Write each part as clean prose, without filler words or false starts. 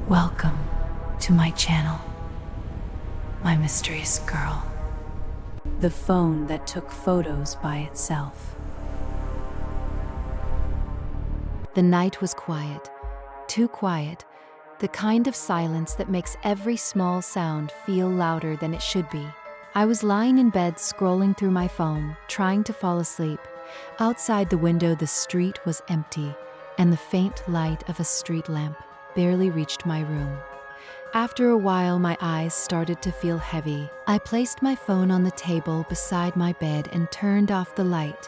Welcome to my channel, my mysterious girl. The phone that took photos by itself. The night was quiet, too quiet, the kind of silence that makes every small sound feel louder than it should be. I was lying in bed scrolling through my phone, trying to fall asleep. Outside the window, the street was empty, and the faint light of a street lamp barely reached my room. After a while, my eyes started to feel heavy. I placed my phone on the table beside my bed and turned off the light.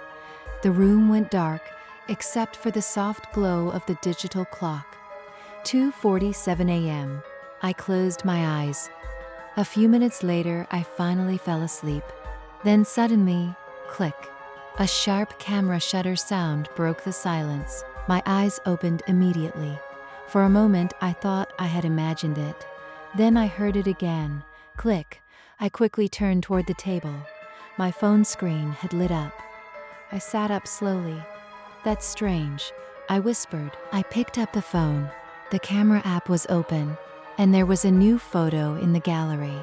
The room went dark, except for the soft glow of the digital clock. 2:47 a.m. I closed my eyes. A few minutes later, I finally fell asleep. Then suddenly, click. A sharp camera shutter sound broke the silence. My eyes opened immediately. For a moment, I thought I had imagined it. Then I heard it again. Click. I quickly turned toward the table. My phone screen had lit up. I sat up slowly. "That's strange," I whispered. I picked up the phone. The camera app was open, and there was a new photo in the gallery.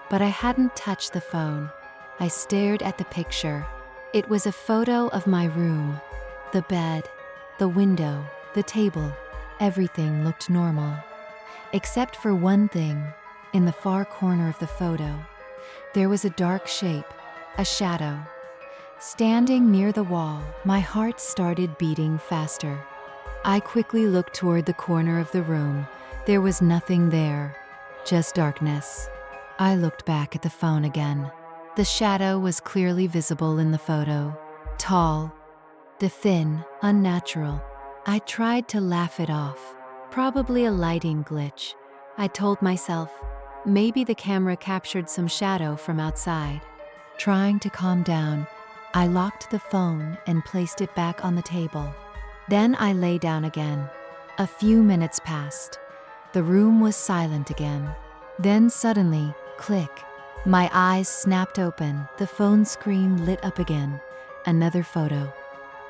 But I hadn't touched the phone. I stared at the picture. It was a photo of my room. The bed, the window, the table. Everything looked normal. Except for one thing. In the far corner of the photo, there was a dark shape, a shadow. Standing near the wall, my heart started beating faster. I quickly looked toward the corner of the room. There was nothing there, just darkness. I looked back at the phone again. The shadow was clearly visible in the photo. Tall, thin, unnatural. I tried to laugh it off. Probably a lighting glitch. I told myself, maybe the camera captured some shadow from outside. Trying to calm down, I locked the phone and placed it back on the table. Then I lay down again. A few minutes passed. The room was silent again. Then suddenly, click. My eyes snapped open. The phone screen lit up again. Another photo.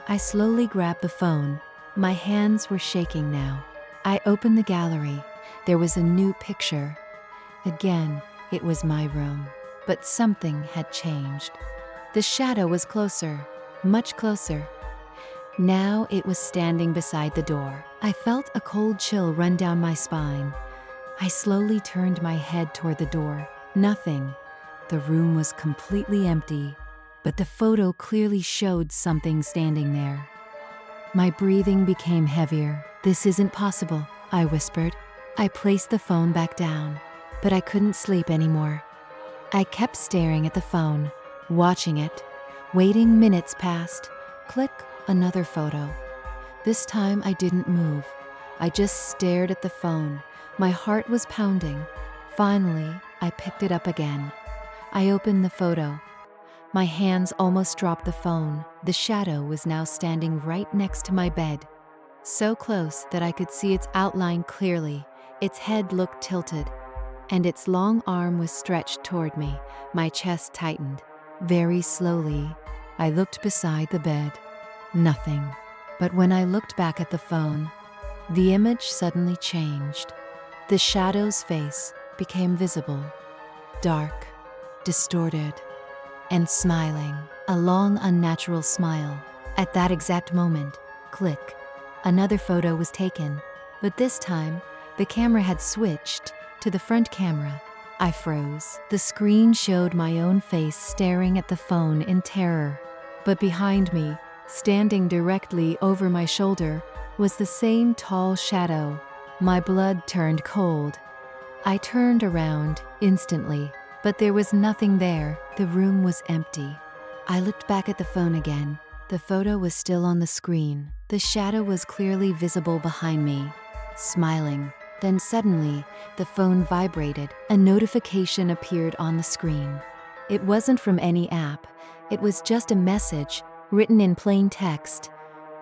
I slowly grabbed the phone. My hands were shaking now. I opened the gallery. There was a new picture. Again, it was my room. But something had changed. The shadow was closer, much closer. Now it was standing beside the door. I felt a cold chill run down my spine. I slowly turned my head toward the door. Nothing. The room was completely empty, but the photo clearly showed something standing there. My breathing became heavier. "This isn't possible," I whispered. I placed the phone back down, but I couldn't sleep anymore. I kept staring at the phone, watching it, waiting. Minutes passed. Click, another photo. This time I didn't move. I just stared at the phone. My heart was pounding. Finally, I picked it up again. I opened the photo. My hands almost dropped the phone. The shadow was now standing right next to my bed. So close that I could see its outline clearly. Its head looked tilted, and its long arm was stretched toward me. My chest tightened. Very slowly, I looked beside the bed. Nothing. But when I looked back at the phone, the image suddenly changed. The shadow's face became visible, dark, distorted, and smiling, a long, unnatural smile. At that exact moment, click, another photo was taken, but this time, the camera had switched to the front camera. I froze. The screen showed my own face staring at the phone in terror. But behind me, standing directly over my shoulder, was the same tall shadow. My blood turned cold. I turned around instantly, but there was nothing there. The room was empty. I looked back at the phone again. The photo was still on the screen. The shadow was clearly visible behind me, smiling. Then suddenly, the phone vibrated. A notification appeared on the screen. It wasn't from any app. It was just a message, written in plain text.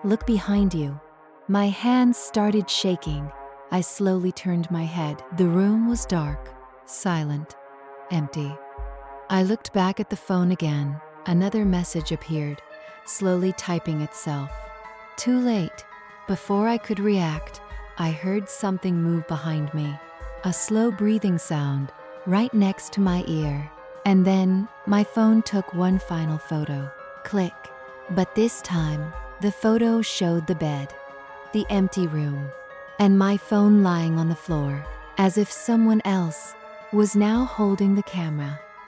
"Look behind you." My hands started shaking. I slowly turned my head. The room was dark, silent, empty. I looked back at the phone again. Another message appeared, slowly typing itself. Too late. Before I could react, I heard something move behind me. a slow breathing sound right next to my ear. And then my phone took one final photo. Click. But this time, the photo showed the bed, the empty room, and my phone lying on the floor, as if someone else was now holding the camera.